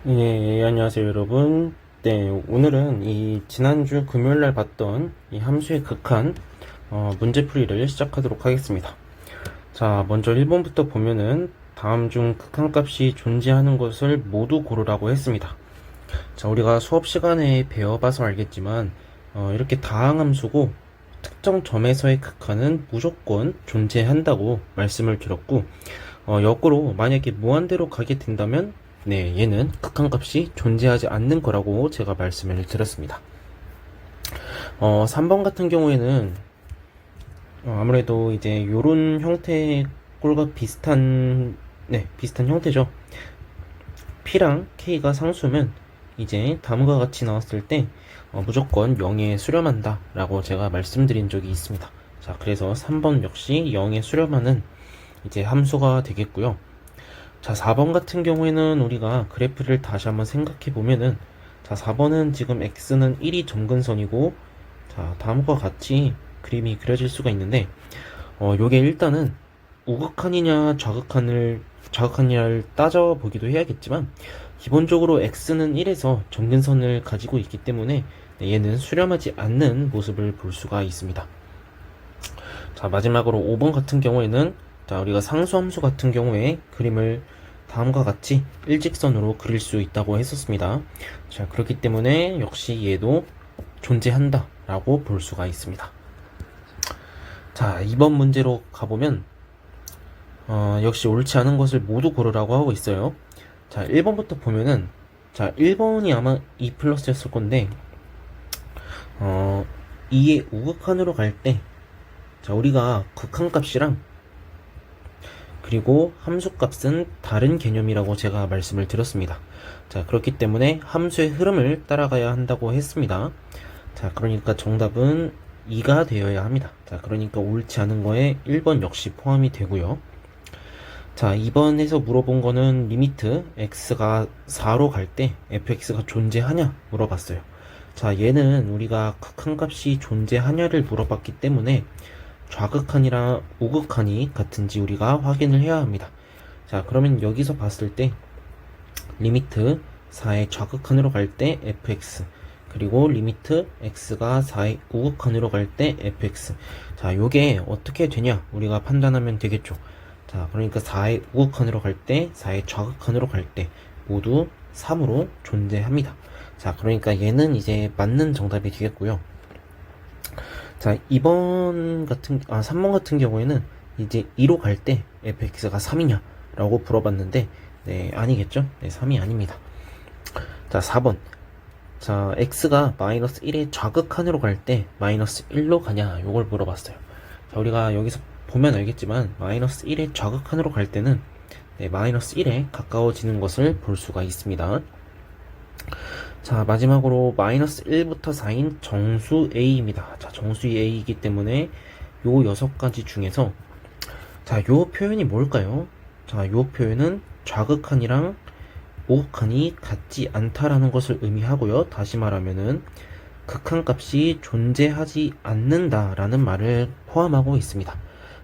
안녕하세요, 여러분. 네, 오늘은 이 지난주 금요일날 봤던 이 함수의 극한 문제풀이를 시작하도록 하겠습니다. 자, 먼저 1번부터 보면은 다음 중 극한값이 존재하는 것을 모두 고르라고 했습니다. 자, 우리가 수업 시간에 배워봐서 알겠지만 이렇게 다항함수고 특정 점에서의 극한은 무조건 존재한다고 말씀을 드렸고, 역으로 만약에 무한대로 가게 된다면 네, 얘는 극한값이 존재하지 않는 거라고 제가 말씀을 드렸습니다. 3번 같은 경우에는 아무래도 이제 요런 형태의 꼴과 비슷한 형태죠. P랑 K가 상수면 이제 다음과 같이 나왔을 때 무조건 0에 수렴한다 라고 제가 말씀드린 적이 있습니다. 자, 그래서 3번 역시 0에 수렴하는 이제 함수가 되겠고요. 자, 4번 같은 경우에는 우리가 그래프를 다시 한번 생각해 보면은, 자, 4번은 지금 x는 1이 점근선이고, 자, 다음과 같이 그림이 그려질 수가 있는데, 요게 일단은 우극한이냐 좌극한이냐를 따져보기도 해야겠지만, 기본적으로 x는 1에서 점근선을 가지고 있기 때문에 얘는 수렴하지 않는 모습을 볼 수가 있습니다. 자, 마지막으로 5번 같은 경우에는, 자, 우리가 상수함수 같은 경우에 그림을 다음과 같이 일직선으로 그릴 수 있다고 했었습니다. 자, 그렇기 때문에 역시 얘도 존재한다 라고 볼 수가 있습니다. 자, 2번 문제로 가보면 역시 옳지 않은 것을 모두 고르라고 하고 있어요. 자, 1번부터 보면은, 자, 1번이 아마 2 플러스였을 건데 2의 우극한으로 갈 때, 자, 우리가 극한값이랑 그리고 함수값은 다른 개념이라고 제가 말씀을 드렸습니다. 자, 그렇기 때문에 함수의 흐름을 따라가야 한다고 했습니다. 자, 그러니까 정답은 2가 되어야 합니다. 자, 그러니까 옳지 않은 거에 1번 역시 포함이 되고요. 자, 2번에서 물어본 거는 리미트 x가 4로 갈 때 fx가 존재하냐 물어봤어요. 자, 얘는 우리가 극한값이 존재하냐를 물어봤기 때문에 좌극한이랑 우극한이 같은지 우리가 확인을 해야 합니다. 자, 그러면 여기서 봤을 때 리미트 4의 좌극한으로 갈 때 fx, 그리고 리미트 x가 4의 우극한으로 갈 때 fx. 자, 요게 어떻게 되냐 우리가 판단하면 되겠죠. 자, 그러니까 4의 우극한으로 갈 때, 4의 좌극한으로 갈 때 모두 3으로 존재합니다. 자, 그러니까 얘는 이제 맞는 정답이 되겠고요. 자, 3번 같은 경우에는 이제 2로 갈 때 fx가 3이냐 라고 물어봤는데, 네, 아니겠죠? 네, 3이 아닙니다. 자, 4번. 자, x가 마이너스 1의 좌극한으로 갈 때 마이너스 1로 가냐 요걸 물어봤어요. 자, 우리가 여기서 보면 알겠지만 마이너스 1의 좌극한으로 갈 때는 네, 마이너스 1에 가까워지는 것을 볼 수가 있습니다. 자, 마지막으로 마이너스 1부터 4인 정수 A입니다. 자, 정수 A이기 때문에 요 6가지 중에서, 자, 요 표현이 뭘까요? 자, 요 표현은 좌극한이랑 우극한이 같지 않다라는 것을 의미하고요. 다시 말하면은 극한값이 존재하지 않는다라는 말을 포함하고 있습니다.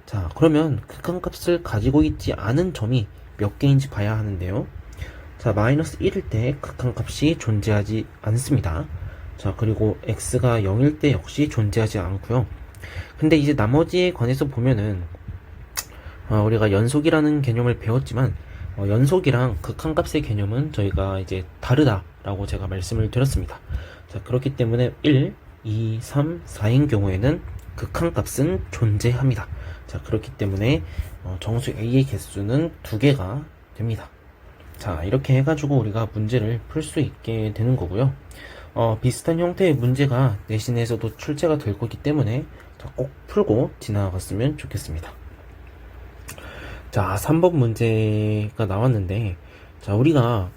자, 그러면 극한값을 가지고 있지 않은 점이 몇 개인지 봐야 하는데요. 자, 마이너스 1일 때 극한값이 존재하지 않습니다. 자, 그리고 x가 0일 때 역시 존재하지 않고요. 근데 이제 나머지에 관해서 보면은 우리가 연속이라는 개념을 배웠지만 연속이랑 극한값의 개념은 저희가 이제 다르다라고 제가 말씀을 드렸습니다. 자, 그렇기 때문에 1, 2, 3, 4인 경우에는 극한값은 존재합니다. 자, 그렇기 때문에 정수 A의 개수는 2개가 됩니다. 자, 이렇게 해가지고 우리가 문제를 풀 수 있게 되는 거고요. 비슷한 형태의 문제가 내신에서도 출제가 될 거기 때문에 꼭 풀고 지나갔으면 좋겠습니다. 자, 3번 문제가 나왔는데, 자, 우리가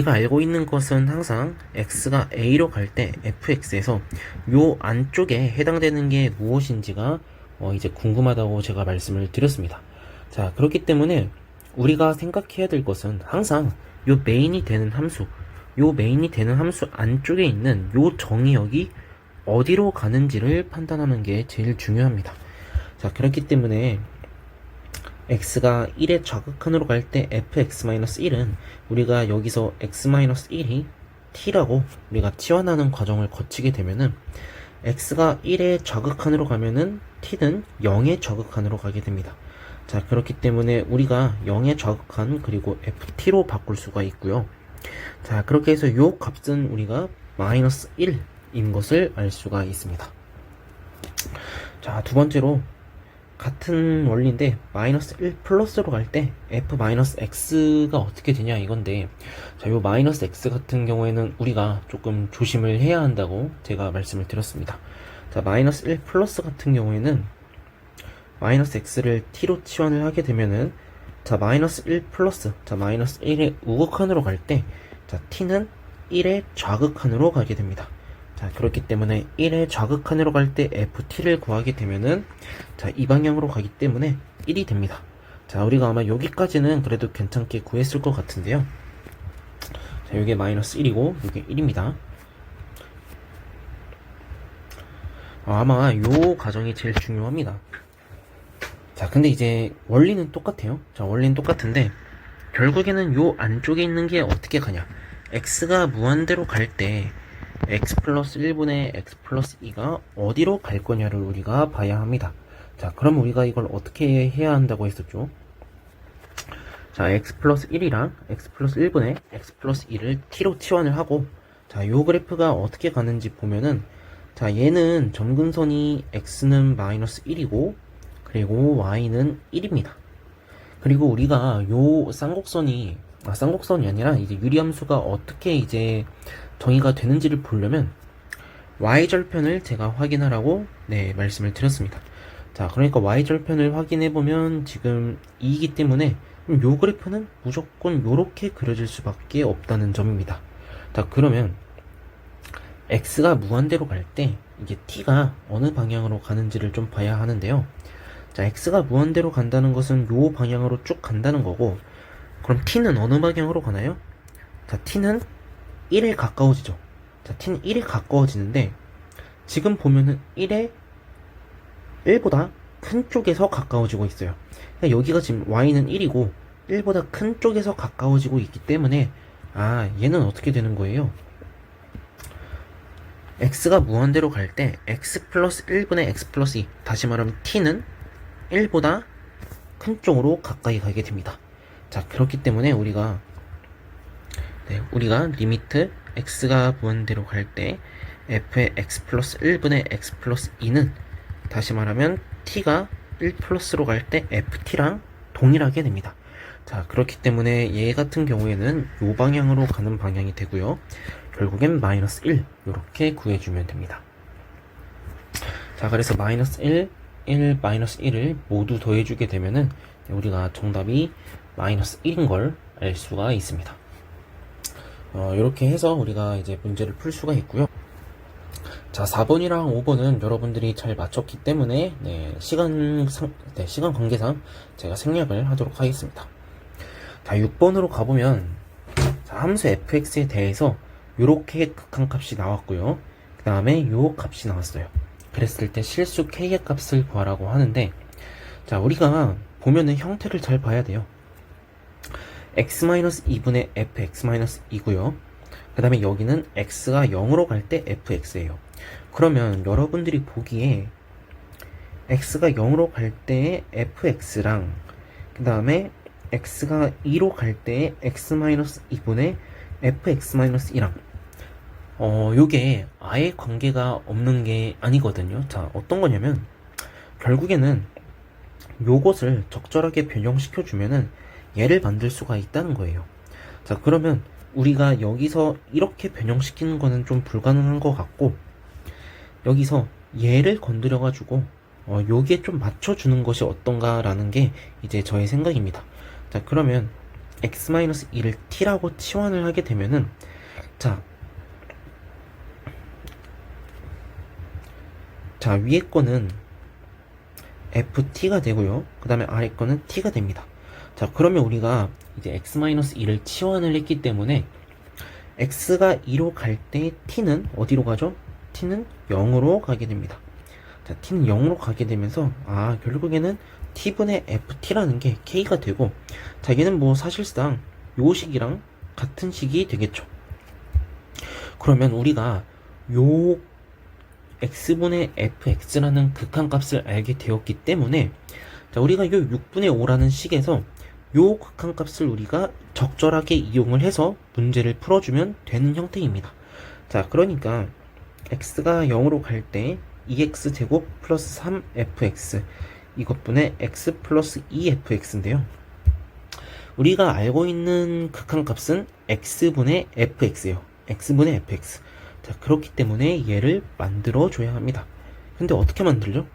알고 있는 것은 항상 x가 a로 갈 때 fx에서 요 안쪽에 해당되는 게 무엇인지가 이제 궁금하다고 제가 말씀을 드렸습니다. 자, 그렇기 때문에 우리가 생각해야 될 것은 항상 요 메인이 되는 함수 안쪽에 있는 요 정의역이 어디로 가는지를 판단하는 게 제일 중요합니다. 자, 그렇기 때문에 x가 1의 좌극한으로 갈 때 fx-1은 우리가 여기서 x-1이 t라고 우리가 치환하는 과정을 거치게 되면은 x가 1의 좌극한으로 가면은 t는 0의 좌극한으로 가게 됩니다. 자, 그렇기 때문에 우리가 0의 좌극한 그리고 ft로 바꿀 수가 있고요. 자, 그렇게 해서 이 값은 우리가 마이너스 1인 것을 알 수가 있습니다. 자, 두 번째로 같은 원리인데 마이너스 1 플러스로 갈 때 f 마이너스 x가 어떻게 되냐 이건데, 자, 요 마이너스 x 같은 경우에는 우리가 조금 조심을 해야 한다고 제가 말씀을 드렸습니다. 자, 마이너스 1 플러스 같은 경우에는 마이너스 x를 t로 치환을 하게 되면은, 자, 마이너스 1 플러스, 자, 마이너스 1의 우극한으로 갈 때, 자, t는 1의 좌극한으로 가게 됩니다. 자, 그렇기 때문에 1의 좌극한으로 갈 때 ft를 구하게 되면은, 자, 이 방향으로 가기 때문에 1이 됩니다. 자, 우리가 아마 여기까지는 그래도 괜찮게 구했을 것 같은데요. 자, 요게 마이너스 1이고 요게 1입니다. 아마 요 과정이 제일 중요합니다. 자, 근데 이제 원리는 똑같아요. 자, 원리는 똑같은데 결국에는 요 안쪽에 있는 게 어떻게 가냐, x가 무한대로 갈 때 x 플러스 1분의 x 플러스 2가 어디로 갈 거냐를 우리가 봐야 합니다. 자, 그럼 우리가 이걸 어떻게 해야 한다고 했었죠? 자, x 플러스 1이랑 x 플러스 1분의 x 플러스 2를 t로 치환을 하고, 자, 요 그래프가 어떻게 가는지 보면은, 자, 얘는 점근선이 x는 마이너스 1이고 그리고 y는 1입니다. 그리고 우리가 요 쌍곡선이 아니라 이제 유리함수가 어떻게 이제 정의가 되는지를 보려면 y절편을 제가 확인하라고 말씀을 드렸습니다. 자, 그러니까 y절편을 확인해 보면 지금 2이기 때문에 요 그래프는 무조건 요렇게 그려질 수밖에 없다는 점입니다. 자, 그러면 x가 무한대로 갈 때 이게 t가 어느 방향으로 가는지를 좀 봐야 하는데요. 자, x가 무한대로 간다는 것은 요 방향으로 쭉 간다는 거고, 그럼 t는 어느 방향으로 가나요? 자, t는 1에 가까워지죠. 자, t는 1에 가까워지는데 지금 보면은 1보다 큰 쪽에서 가까워지고 있어요. 그러니까 여기가 지금 y는 1이고 1보다 큰 쪽에서 가까워지고 있기 때문에, 아, 얘는 어떻게 되는 거예요? x가 무한대로 갈 때 x 플러스 1분의 x 플러스 2, 다시 말하면 t는 1보다 큰 쪽으로 가까이 가게 됩니다. 자, 그렇기 때문에 우리가 리미트 x가 무한대로 갈 때 f의 x 플러스 1분의 x 플러스 2는 다시 말하면 t가 1 플러스로 갈 때 ft랑 동일하게 됩니다. 자, 그렇기 때문에 얘 같은 경우에는 요 방향으로 가는 방향이 되고요. 결국엔 마이너스 1 요렇게 구해주면 됩니다. 자, 그래서 마이너스 1, 마이너스 1을 모두 더해주게 되면은 우리가 정답이 마이너스 1인 걸 알 수가 있습니다. 이렇게 해서 우리가 이제 문제를 풀 수가 있고요. 자, 4번이랑 5번은 여러분들이 잘 맞췄기 때문에 시간 관계상 제가 생략을 하도록 하겠습니다. 자, 6번으로 가보면, 자, 함수 fx에 대해서 요렇게 극한값이 나왔고요. 그 다음에 요 값이 나왔어요. 그랬을 때 실수 k의 값을 구하라고 하는데, 자, 우리가 보면은 형태를 잘 봐야 돼요. x-2분의 fx-2고요. 그 다음에 여기는 x가 0으로 갈 때 fx예요. 그러면 여러분들이 보기에 x가 0으로 갈 때의 fx랑 그 다음에 x가 2로 갈 때의 x-2분의 fx-2랑 요게 아예 관계가 없는 게 아니거든요. 자, 어떤 거냐면 결국에는 요것을 적절하게 변형시켜 주면은 얘를 만들 수가 있다는 거예요. 자, 그러면 우리가 여기서 이렇게 변형시키는 거는 좀 불가능한 것 같고, 여기서 얘를 건드려 가지고 여기에 좀 맞춰주는 것이 어떤가라는 게 이제 저의 생각입니다. 자, 그러면 x-2를 t라고 치환을 하게 되면은, 자, 위에 거는 ft가 되고요. 그 다음에 아래 거는 t가 됩니다. 자, 그러면 우리가 이제 x-2를 치환을 했기 때문에 x가 2로 갈 때 t는 어디로 가죠? t는 0으로 가게 됩니다. 자, t는 0으로 가게 되면서, 아, 결국에는 t분의 ft라는 게 k가 되고, 자, 얘는 뭐 사실상 요 식이랑 같은 식이 되겠죠. 그러면 우리가 요 x분의 fx라는 극한값을 알게 되었기 때문에, 자, 우리가 요 6분의 5라는 식에서 요 극한값을 우리가 적절하게 이용을 해서 문제를 풀어주면 되는 형태입니다. 자, 그러니까 x가 0으로 갈 때 2x제곱 플러스 3fx 이것분의 x 플러스 2fx인데요. 우리가 알고 있는 극한값은 x분의 fx예요. x분의 fx. 자, 그렇기 때문에 얘를 만들어 줘야 합니다. 근데 어떻게 만들죠?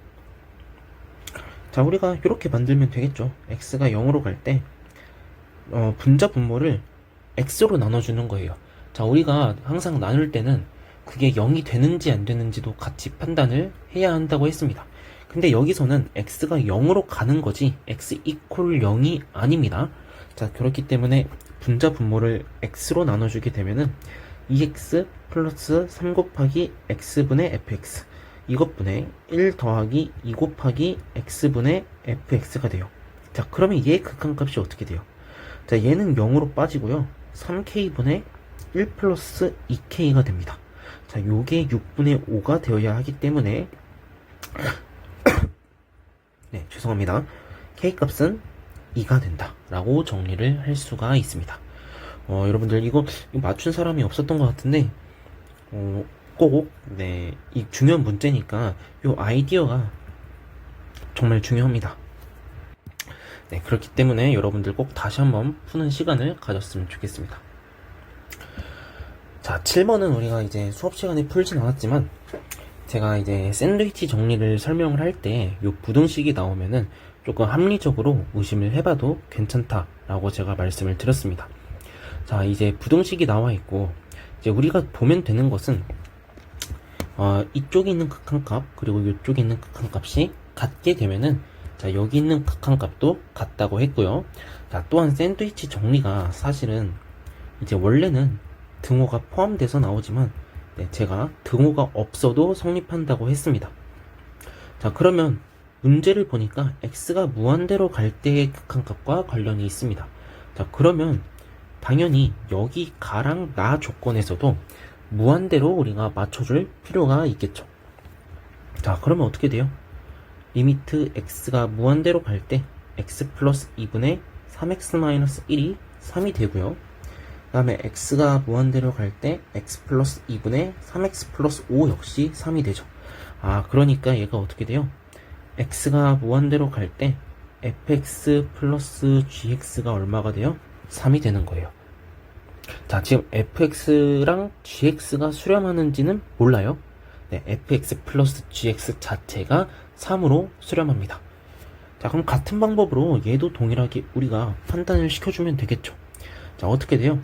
자, 우리가 이렇게 만들면 되겠죠. x가 0으로 갈 때 분자 분모를 x로 나눠주는 거예요. 자, 우리가 항상 나눌 때는 그게 0이 되는지 안 되는지도 같이 판단을 해야 한다고 했습니다. 근데 여기서는 x가 0으로 가는 거지 x 이퀄 0이 아닙니다. 자, 그렇기 때문에 분자 분모를 x로 나눠주게 되면은 2x 플러스 3 곱하기 x분의 fx 이것분의 1 더하기 2 곱하기 x분의 fx가 돼요. 자, 그러면 얘의 극한값이 어떻게 돼요? 자, 얘는 0으로 빠지고요. 3k분의 1 플러스 2k가 됩니다. 자, 요게 6분의 5가 되어야 하기 때문에 네, 죄송합니다. k값은 2가 된다 라고 정리를 할 수가 있습니다. 여러분들 이거 맞춘 사람이 없었던 것 같은데 꼭 네, 이 중요한 문제니까 요 아이디어가 정말 중요합니다. 네, 그렇기 때문에 여러분들 꼭 다시 한번 푸는 시간을 가졌으면 좋겠습니다. 자, 7번은 우리가 이제 수업 시간에 풀진 않았지만 제가 이제 샌드위치 정리를 설명을 할 때 요 부등식이 나오면은 조금 합리적으로 의심을 해봐도 괜찮다라고 제가 말씀을 드렸습니다. 자, 이제 부등식이 나와 있고 이제 우리가 보면 되는 것은 이쪽에 있는 극한값 그리고 이쪽에 있는 극한값이 같게 되면은 자, 여기 있는 극한값도 같다고 했고요. 자, 또한 샌드위치 정리가 사실은 이제 원래는 등호가 포함돼서 나오지만 네, 제가 등호가 없어도 성립한다고 했습니다. 자, 그러면 문제를 보니까 x가 무한대로 갈 때의 극한값과 관련이 있습니다. 자, 그러면 당연히 여기 가랑 나 조건에서도 무한대로 우리가 맞춰줄 필요가 있겠죠. 자, 그러면 어떻게 돼요? 리미트 x가 무한대로 갈 때 x 플러스 2분의 3x 마이너스 1이 3이 되고요. 그 다음에 x가 무한대로 갈 때 x 플러스 2분의 3x 플러스 5 역시 3이 되죠. 아, 그러니까 얘가 어떻게 돼요? x가 무한대로 갈 때 fx 플러스 gx가 얼마가 돼요? 3이 되는 거예요. 자, 지금 fx랑 gx가 수렴하는지는 몰라요. 네, fx 플러스 gx 자체가 3으로 수렴합니다. 자, 그럼 같은 방법으로 얘도 동일하게 우리가 판단을 시켜주면 되겠죠. 자, 어떻게 돼요?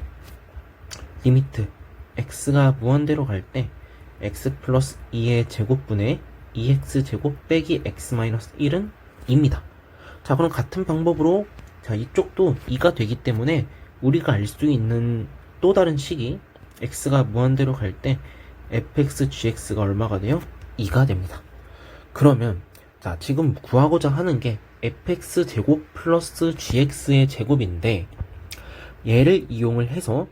리미트 x가 무한대로 갈 때 x 플러스 2의 제곱분의 2x 제곱 빼기 x 마이너스 1은 2입니다. 자, 그럼 같은 방법으로 자, 이쪽도 2가 되기 때문에 우리가 알 수 있는 또 다른 식이 x가 무한대로 갈 때 fx gx가 얼마가 돼요? 2가 됩니다. 그러면 자, 지금 구하고자 하는 게 fx 제곱 플러스 gx의 제곱인데 얘를 이용을 해서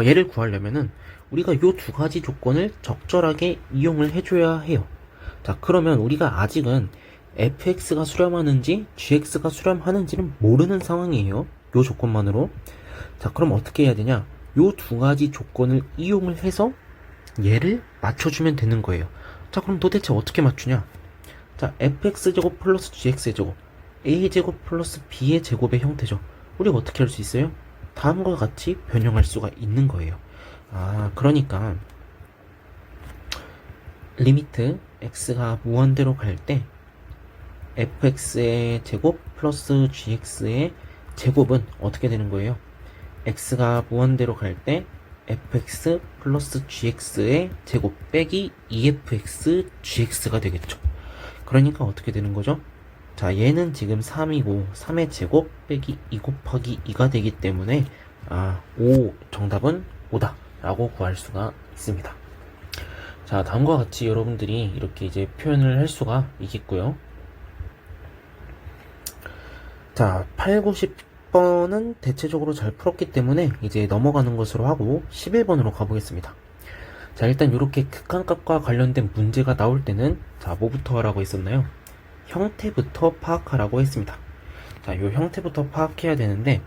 얘를 구하려면은 우리가 요 두 가지 조건을 적절하게 이용을 해줘야 해요. 자, 그러면 우리가 아직은 fx가 수렴하는지 gx가 수렴하는지는 모르는 상황이에요. 요 조건만으로. 자, 그럼 어떻게 해야 되냐? 요 두 가지 조건을 이용을 해서 얘를 맞춰주면 되는 거예요. 자, 그럼 도대체 어떻게 맞추냐? 자, fx제곱 플러스 gx제곱 a제곱 플러스 b의 제곱의 형태죠. 우리가 어떻게 할 수 있어요? 다음과 같이 변형할 수가 있는 거예요. 아, 그러니까 리미트 x가 무한대로 갈 때 fx의 제곱 플러스 gx의 제곱은 어떻게 되는 거예요? x가 무한대로 갈 때 fx 플러스 gx의 제곱 빼기 2fx gx가 되겠죠. 그러니까 어떻게 되는 거죠? 자, 얘는 지금 3이고 3의 제곱 빼기 2 곱하기 2가 되기 때문에 5 정답은 5다 라고 구할 수가 있습니다. 자, 다음과 같이 여러분들이 이렇게 이제 표현을 할 수가 있겠고요. 자, 8, 90번은 대체적으로 잘 풀었기 때문에 이제 넘어가는 것으로 하고 11번으로 가보겠습니다. 자, 일단 이렇게 극한값과 관련된 문제가 나올 때는 자, 뭐부터 하라고 했었나요? 형태부터 파악하라고 했습니다. 자, 요 형태부터 파악해야 되는데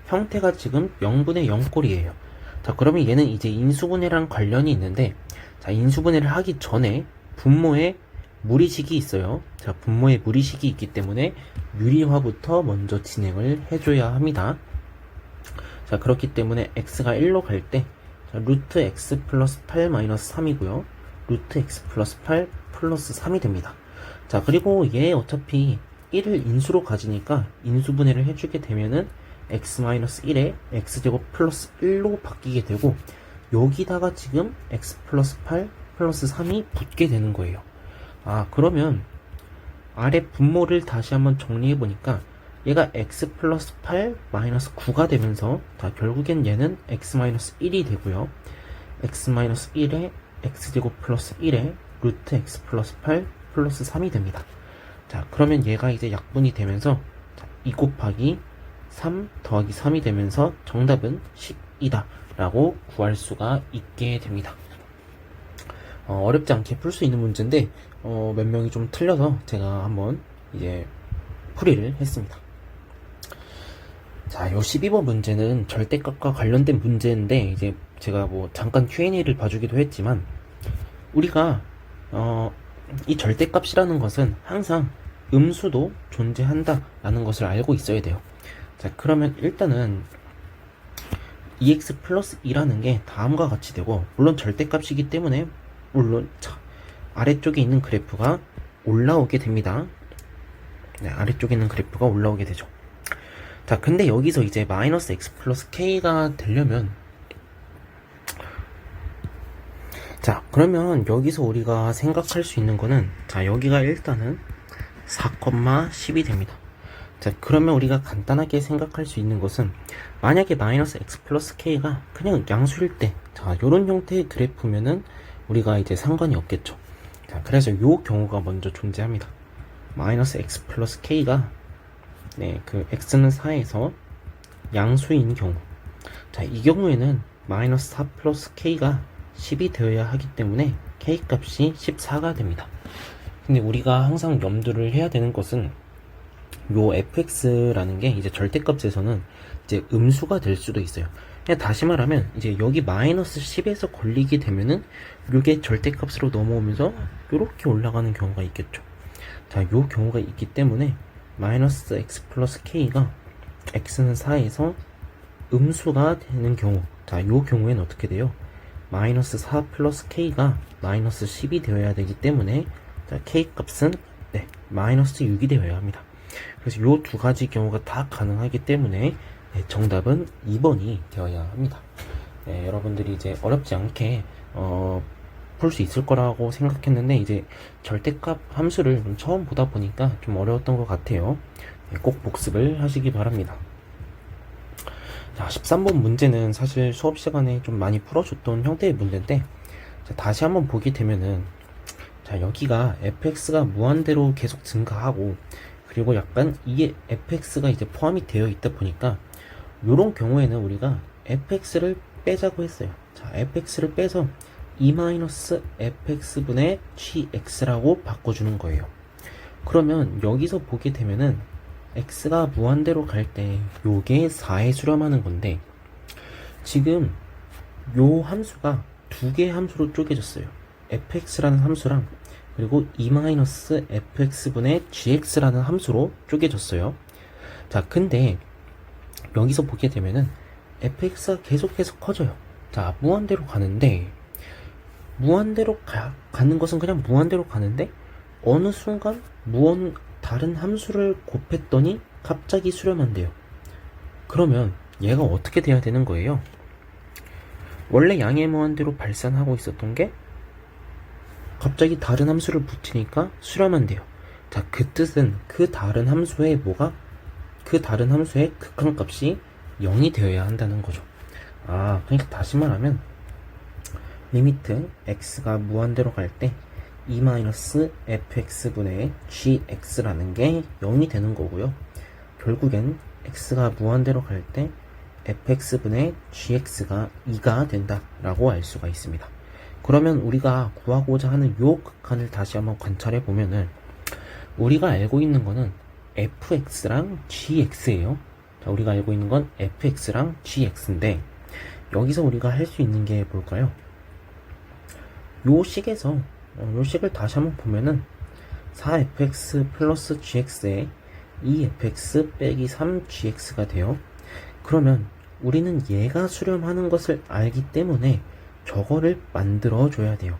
형태가 지금 0분의 0꼴이에요. 자, 그러면 얘는 이제 인수분해랑 관련이 있는데 자, 인수분해를 하기 전에 분모에 무리식이 있어요. 자, 분모에 무리식이 있기 때문에 유리화부터 먼저 진행을 해줘야 합니다. 자, 그렇기 때문에 x가 1로 갈 때 루트 x 플러스 8 마이너스 3이고요. 루트 x 플러스 8 플러스 3이 됩니다. 자, 그리고 얘 어차피 1을 인수로 가지니까 인수분해를 해주게 되면은 x 마이너스 1에 x제곱 플러스 1로 바뀌게 되고 여기다가 지금 x 플러스 8 플러스 3이 붙게 되는 거예요. 아, 그러면 아래 분모를 다시 한번 정리해 보니까 얘가 x 플러스 8 마이너스 9가 되면서 자, 결국엔 얘는 x 마이너스 1이 되고요. x 마이너스 1에 x제곱 플러스 1에 루트 x 플러스 8 플러스 3이 됩니다. 자, 그러면 얘가 이제 약분이 되면서 2 곱하기 3 더하기 3이 되면서 정답은 10이다 라고 구할 수가 있게 됩니다. 어렵지 않게 풀 수 있는 문제인데 몇 명이 좀 틀려서 제가 한번 이제 풀이를 했습니다. 자, 요 12번 문제는 절대값과 관련된 문제인데 이제 제가 뭐 잠깐 Q&A를 봐주기도 했지만 우리가 이 절대값이라는 것은 항상 음수도 존재한다 라는 것을 알고 있어야 돼요. 자, 그러면 일단은 2x 플러스 2라는 게 다음과 같이 되고 물론 절대값이기 때문에 물론 자, 아래쪽에 있는 그래프가 올라오게 됩니다. 네, 아래쪽에 있는 그래프가 올라오게 되죠. 자, 근데 여기서 이제 마이너스 x 플러스 k가 되려면 자, 그러면 여기서 우리가 생각할 수 있는 거는 자, 여기가 일단은 4,10이 됩니다. 자, 그러면 우리가 간단하게 생각할 수 있는 것은 만약에 마이너스 x 플러스 k가 그냥 양수일 때 자, 요런 형태의 그래프면은 우리가 이제 상관이 없겠죠. 자, 그래서 요 경우가 먼저 존재합니다. 마이너스 x 플러스 k가 네, 그 x는 4에서 양수인 경우 자, 이 경우에는 마이너스 4 플러스 k가 10이 되어야 하기 때문에 k 값이 14가 됩니다. 근데 우리가 항상 염두를 해야 되는 것은 요 fx라는 게 이제 절대값에서는 이제 음수가 될 수도 있어요. 그냥 다시 말하면 이제 여기 마이너스 10에서 걸리게 되면은 요게 절대값으로 넘어오면서 요렇게 올라가는 경우가 있겠죠. 자, 요 경우가 있기 때문에 마이너스 x 플러스 k가 x는 4에서 음수가 되는 경우 자, 요 경우에는 어떻게 돼요? 마이너스 4 플러스 k가 마이너스 10이 되어야 되기 때문에 자, k 값은 네, 마이너스 6이 되어야 합니다. 그래서 요 두 가지 경우가 다 가능하기 때문에 네, 정답은 2번이 되어야 합니다. 네, 여러분들이 이제 어렵지 않게 풀 수 있을 거라고 생각했는데 이제 절대값 함수를 처음 보다 보니까 좀 어려웠던 것 같아요. 네, 꼭 복습을 하시기 바랍니다. 자, 13번 문제는 사실 수업 시간에 좀 많이 풀어줬던 형태의 문제인데 자, 다시 한번 보게 되면은 자, 여기가 fx가 무한대로 계속 증가하고 그리고 약간 이게 fx가 이제 포함이 되어 있다 보니까 요런 경우에는 우리가 fx를 빼자고 했어요. 자, fx를 빼서 2-fx분의 gx라고 바꿔주는 거예요. 그러면 여기서 보게 되면은 x가 무한대로 갈 때 요게 4에 수렴하는 건데 지금 요 함수가 두 개의 함수로 쪼개졌어요. fx라는 함수랑 그리고 2-fx분의 gx라는 함수로 쪼개졌어요. 자, 근데 여기서 보게 되면은 fx가 계속해서 커져요. 자, 무한대로 가는데 무한대로 가는 것은 그냥 무한대로 가는데 어느 순간 다른 함수를 곱했더니 갑자기 수렴한대요. 그러면 얘가 어떻게 돼야 되는 거예요? 원래 양의 무한대로 발산하고 있었던 게 갑자기 다른 함수를 붙이니까 수렴한대요. 자, 그 뜻은 그 다른 함수의 극한값이 0이 되어야 한다는 거죠. 아, 그러니까 다시 말하면 리미트 x가 무한대로 갈 때 2-fx분의 gx라는 게 0이 되는 거고요. 결국엔 x가 무한대로 갈 때 fx분의 gx가 2가 된다라고 알 수가 있습니다. 그러면 우리가 구하고자 하는 요 극한을 다시 한번 관찰해 보면은 우리가 알고 있는 거는 fx랑 gx예요. 자, 우리가 알고 있는 건 fx랑 gx인데 여기서 우리가 할 수 있는 게 뭘까요? 요 식에서 요 식을 다시 한번 보면은 4fx 플러스 gx에 2fx 빼기 3gx가 돼요. 그러면 우리는 얘가 수렴하는 것을 알기 때문에 저거를 만들어 줘야 돼요.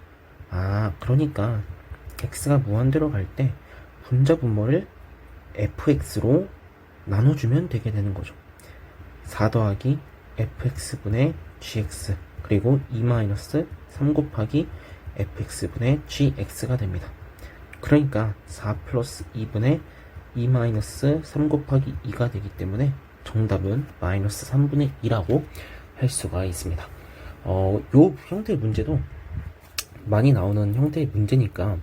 그러니까 x가 무한대로 갈 때 분자 분모를 fx로 나눠주면 되게 되는 거죠. 4 더하기 fx분의 gx 그리고 2-3 곱하기 fx분의 gx가 됩니다. 그러니까 4 플러스 2분의 2-3 곱하기 2가 되기 때문에 정답은 마이너스 3분의 2라고 할 수가 있습니다. 요 형태의 문제도 많이 나오는 형태의 문제니까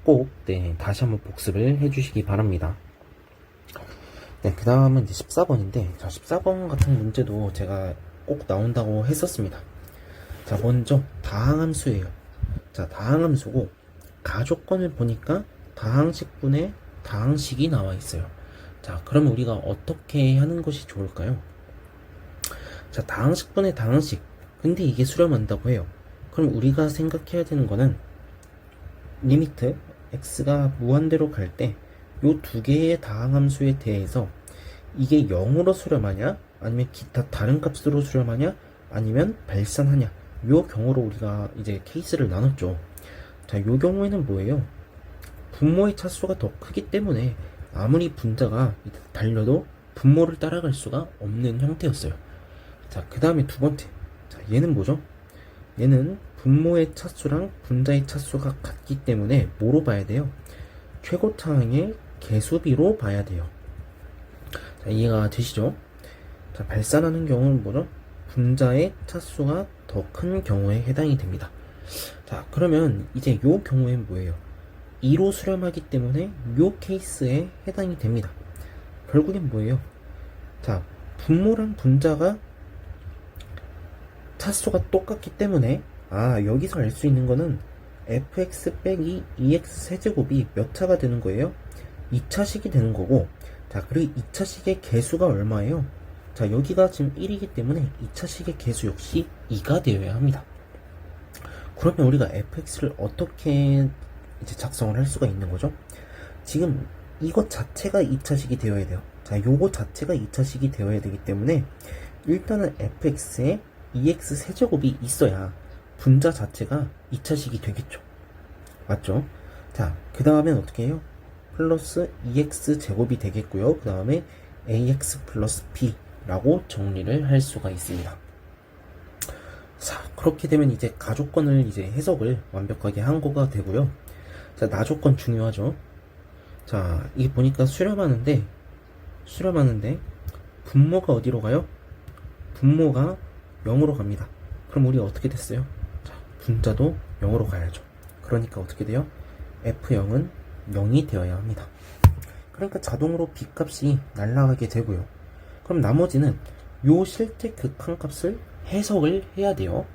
꼭 다시 한번 복습을 해주시기 바랍니다. 그 다음은 이제 14번인데, 자, 14번 같은 문제도 제가 꼭 나온다고 했었습니다. 자, 먼저 다항함수예요. 자, 다항함수고 가족권을 보니까 다항식분의 다항식이 나와 있어요. 자, 그러면 우리가 어떻게 하는 것이 좋을까요? 자, 다항식분의 다항식. 근데 이게 수렴한다고 해요. 그럼 우리가 생각해야 되는 거는 리미트 x가 무한대로 갈 때 요 두 개의 다항함수에 대해서 이게 0으로 수렴하냐 아니면 기타 다른 값으로 수렴하냐 아니면 발산하냐 요 경우로 우리가 이제 케이스를 나눴죠. 자, 요 경우에는 뭐예요? 분모의 차수가 더 크기 때문에 아무리 분자가 달려도 분모를 따라갈 수가 없는 형태였어요. 자, 그 다음에 두 번째. 자, 얘는 뭐죠? 얘는 분모의 차수랑 분자의 차수가 같기 때문에 뭐로 봐야 돼요? 최고차항의 개수비로 봐야 돼요. 자, 이해가 되시죠? 자, 발산하는 경우는 뭐죠? 분자의 차수가 더 큰 경우에 해당이 됩니다. 자, 그러면 이제 요 경우엔 뭐예요? 2로 수렴하기 때문에 요 케이스에 해당이 됩니다. 결국엔 뭐예요? 자, 분모랑 분자가 차수가 똑같기 때문에 여기서 알 수 있는 거는 fx 빼기 2x 세제곱이 몇 차가 되는 거예요? 2차식이 되는 거고, 자, 그리고 2차식의 개수가 얼마예요? 자, 여기가 지금 1이기 때문에 2차식의 개수 역시 2가 되어야 합니다. 그러면 우리가 fx를 어떻게 이제 작성을 할 수가 있는 거죠? 지금 이것 자체가 2차식이 되어야 돼요. 자, 요거 자체가 2차식이 되어야 되기 때문에 일단은 fx에 2x 세제곱이 있어야 분자 자체가 2차식이 되겠죠. 맞죠? 자, 그 다음엔 어떻게 해요? 플러스 2x 제곱이 되겠고요. 그 다음에 ax 플러스 b라고 정리를 할 수가 있습니다. 자, 그렇게 되면 이제 가조건을 이제 해석을 완벽하게 한 거가 되고요. 자, 나조건 중요하죠. 자, 이게 보니까 수렴하는데 분모가 어디로 가요? 분모가 0으로 갑니다. 그럼 우리 어떻게 됐어요? 자, 분자도 0으로 가야죠. 그러니까 어떻게 돼요? F0은 0이 되어야 합니다. 그러니까 자동으로 B값이 날아가게 되고요. 그럼 나머지는 요 실제 극한값을 해석을 해야 돼요.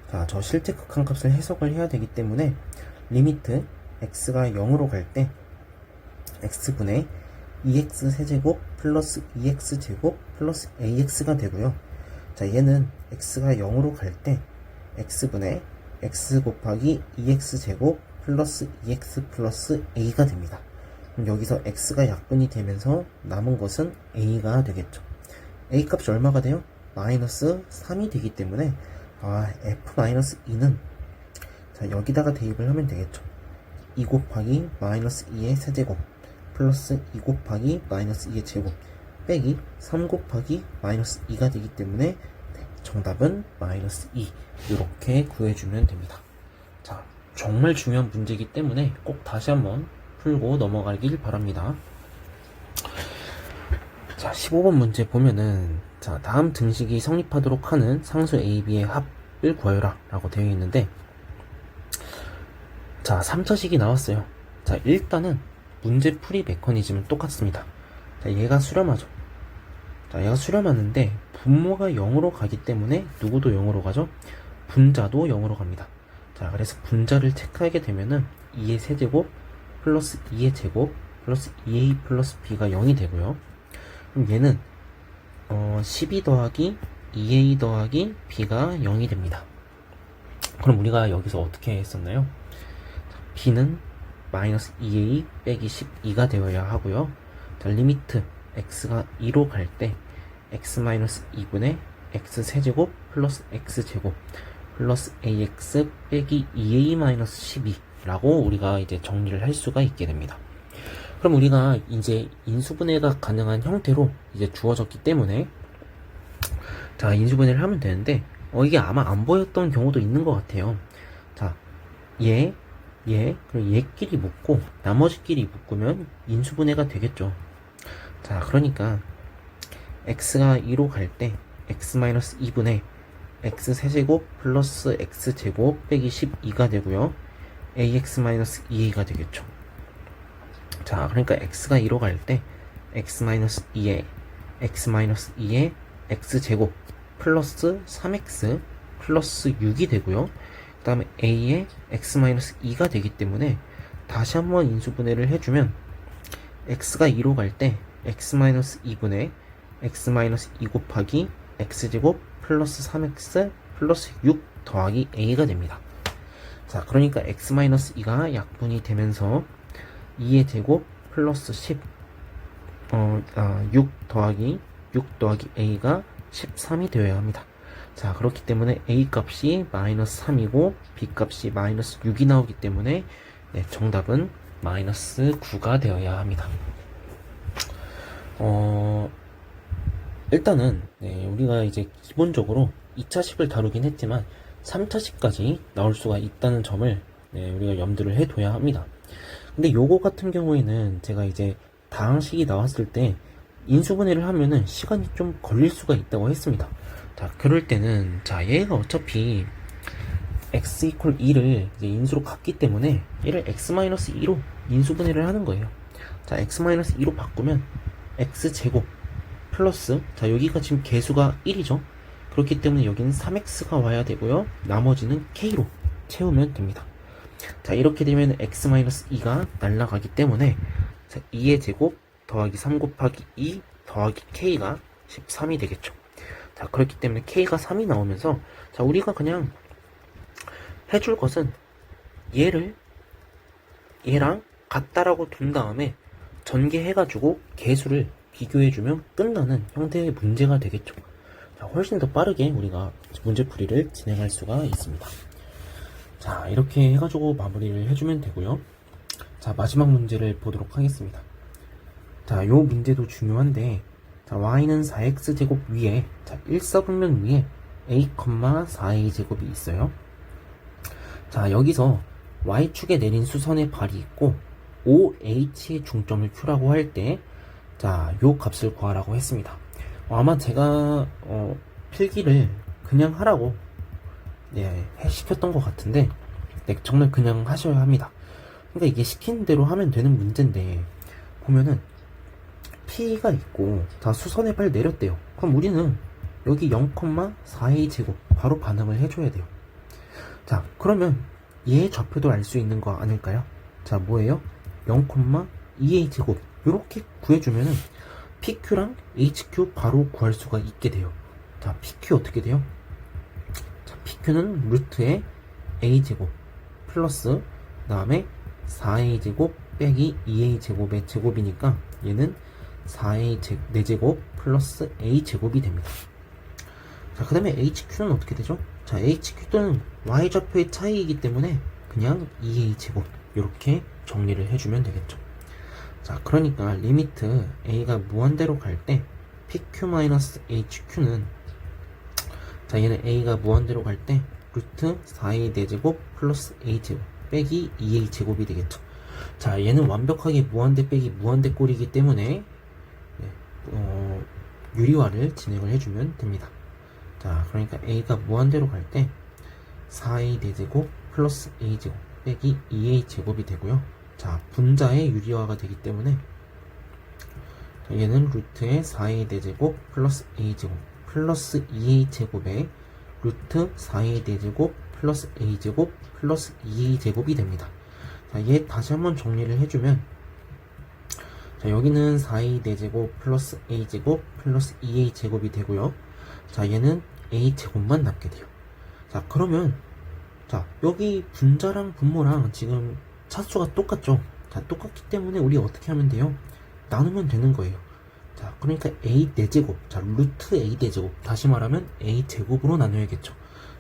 자, 저 실제 극한값을 해석을 해야 되기 때문에 리미트 x가 0으로 갈 때 x분의 2x 세제곱 플러스 2x 제곱 플러스 ax가 되고요. 자, 얘는 x가 0으로 갈 때 x분의 x 곱하기 2x 제곱 플러스 2x 플러스 a가 됩니다. 그럼 여기서 x가 약분이 되면서 남은 것은 a가 되겠죠. a 값이 얼마가 돼요? 마이너스 3이 되기 때문에 f-2는 자, 여기다가 대입을 하면 되겠죠. 2 곱하기 마이너스 2의 세제곱 플러스 2 곱하기 마이너스 2의 제곱 빼기 3 곱하기 마이너스 2가 되기 때문에 정답은 마이너스 2 이렇게 구해주면 됩니다. 자, 정말 중요한 문제이기 때문에 꼭 다시 한번 풀고 넘어가길 바랍니다. 자, 15번 문제 보면은 자, 다음 등식이 성립하도록 하는 상수 A, B의 합을 구하여라 라고 되어 있는데 자, 3차식이 나왔어요. 자, 일단은 문제 풀이 메커니즘은 똑같습니다. 자, 얘가 수렴하죠. 자, 얘가 수렴하는데 분모가 0으로 가기 때문에 누구도 0으로 가죠? 분자도 0으로 갑니다. 자, 그래서 분자를 체크하게 되면은 2의 세제곱 플러스 2의 제곱 플러스 2a 플러스 b가 0이 되고요. 그럼 얘는 12 더하기 2a 더하기 b가 0이 됩니다. 그럼 우리가 여기서 어떻게 했었나요? b는 마이너스 2a 빼기 12가 되어야 하고요. 자, 리미트 x가 2로 갈 때 x 마이너스 2분의 x 세제곱 플러스 x 제곱 플러스 ax 빼기 2a 마이너스 12라고 우리가 이제 정리를 할 수가 있게 됩니다. 그럼 우리가 이제 인수분해가 가능한 형태로 이제 주어졌기 때문에 자, 인수분해를 하면 되는데 이게 아마 안 보였던 경우도 있는 것 같아요. 자, 그리고 얘끼리 묶고 나머지끼리 묶으면 인수분해가 되겠죠. 자, 그러니까 x가 2로 갈 때 x-2분의 x 세제곱 플러스 x 제곱 빼기 12가 되고요. ax-2a가 되겠죠. 자, 그러니까 x가 2로 갈 때 x-2에 x-2에 x 제곱 플러스 3x 플러스 6이 되고요. 그 다음에 a에 x-2가 되기 때문에 다시 한번 인수분해를 해주면 x가 2로 갈 때 x-2분의 x-2 곱하기 x제곱 플러스 3x 플러스 6 더하기 a가 됩니다. 자, 그러니까 x-2가 약분이 되면서 2의 제곱 플러스 6 더하기 a가 13이 되어야 합니다. 자, 그렇기 때문에 a 값이 마이너스 3이고 b 값이 마이너스 6이 나오기 때문에 네, 정답은 마이너스 9가 되어야 합니다. 일단은 네, 우리가 이제 기본적으로 2차식을 다루긴 했지만 3차식까지 나올 수가 있다는 점을 네, 우리가 염두를 해둬야 합니다. 근데 요거 같은 경우에는 제가 이제 다항식이 나왔을 때 인수분해를 하면은 시간이 좀 걸릴 수가 있다고 했습니다. 자, 그럴 때는 자, 얘가 어차피 x 이퀄 2를 이제 인수로 갖기 때문에 얘를 x-2로 인수분해를 하는 거예요. 자, x-2로 바꾸면 x제곱 플러스, 자, 여기가 지금 개수가 1이죠. 그렇기 때문에 여기는 3x가 와야 되고요. 나머지는 k로 채우면 됩니다. 자, 이렇게 되면 x-2가 날라가기 때문에 자, 2의 제곱 더하기 3 곱하기 2 더하기 k가 13이 되겠죠. 자, 그렇기 때문에 k가 3이 나오면서 자, 우리가 그냥 해줄 것은 얘랑 같다라고 둔 다음에 전개해가지고 개수를 비교해주면 끝나는 형태의 문제가 되겠죠. 자, 훨씬 더 빠르게 우리가 문제풀이를 진행할 수가 있습니다. 자, 이렇게 해가지고 마무리를 해주면 되고요. 자, 마지막 문제를 보도록 하겠습니다. 자, 요 문제도 중요한데 자, y는 4x제곱 위에 자, 1사분면 위에 a, 4a제곱이 있어요. 자, 여기서 y축에 내린 수선의 발이 있고 OH의 중점을 Q라고 할 때 자, 요 값을 구하라고 했습니다. 아마 제가 필기를 그냥 하라고 네, 시켰던 것 같은데 네, 정말 그냥 하셔야 합니다. 그러니까 이게 시키는 대로 하면 되는 문제인데 보면은 P가 있고 자, 수선의 발 내렸대요. 그럼 우리는 여기 0,4a 제곱 바로 반응을 해줘야 돼요. 자, 그러면 얘의 좌표도 알 수 있는 거 아닐까요? 자, 뭐예요? 0,2a 제곱 이렇게 구해주면은 PQ랑 HQ 바로 구할 수가 있게 돼요. 자, PQ 어떻게 돼요? 자, PQ는 루트에 a제곱 플러스 그 다음에 4a제곱 빼기 2a제곱의 제곱이니까 얘는 4a4제곱 플러스 a제곱이 됩니다. 자, 그 다음에 HQ는 어떻게 되죠? 자, HQ는 y좌표의 차이이기 때문에 그냥 2a제곱 이렇게 정리를 해주면 되겠죠. 자, 그러니까 리미트 a가 무한대로 갈 때 pq-hq는 자, 얘는 a가 무한대로 갈 때 루트 4a 4제곱 플러스 a제곱 빼기 2a 제곱이 되겠죠. 자, 얘는 완벽하게 무한대 빼기 무한대 꼴이기 때문에 네, 유리화를 진행을 해주면 됩니다. 자, 그러니까 a가 무한대로 갈 때 4a 4제곱 플러스 a제곱 빼기 2a 제곱이 되고요. 자, 분자의 유리화가 되기 때문에 자, 얘는 루트의 4a 대제곱 플러스 a제곱 플러스 2a 제곱에 루트 4a 대제곱 플러스 a제곱 플러스 2a 제곱이 됩니다. 자, 얘 다시 한번 정리를 해주면, 자, 여기는 4a 대제곱 플러스 a제곱 플러스 2a 제곱이 되고요. 자, 얘는 a 제곱만 남게 돼요. 자, 그러면 자, 여기 분자랑 분모랑 지금 차수가 똑같죠? 자, 똑같기 때문에 우리 어떻게 하면 돼요? 나누면 되는 거예요. 자, 그러니까 a 4제곱, 자, 루트 a 4제곱, 다시 말하면 a 제곱으로 나눠야겠죠.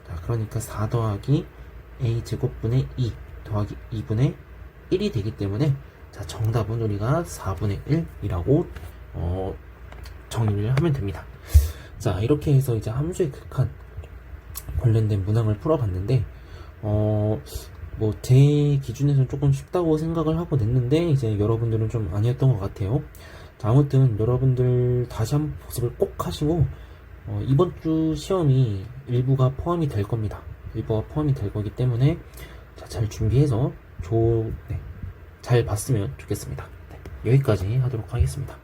자, 그러니까 4 더하기 a 제곱분의 2 더하기 2분의 1이 되기 때문에, 자, 정답은 우리가 4분의 1이라고 정의를 하면 됩니다. 자, 이렇게 해서 이제 함수의 극한 관련된 문항을 풀어봤는데, 뭐 제 기준에서는 조금 쉽다고 생각을 하고 냈는데, 이제 여러분들은 좀 아니었던 것 같아요. 자, 아무튼 여러분들 다시 한번 복습을 꼭 하시고, 이번 주 시험이 일부가 포함이 될 겁니다. 일부가 포함이 될 거기 때문에, 자, 잘 준비해서 잘 봤으면 좋겠습니다. 네, 여기까지 하도록 하겠습니다.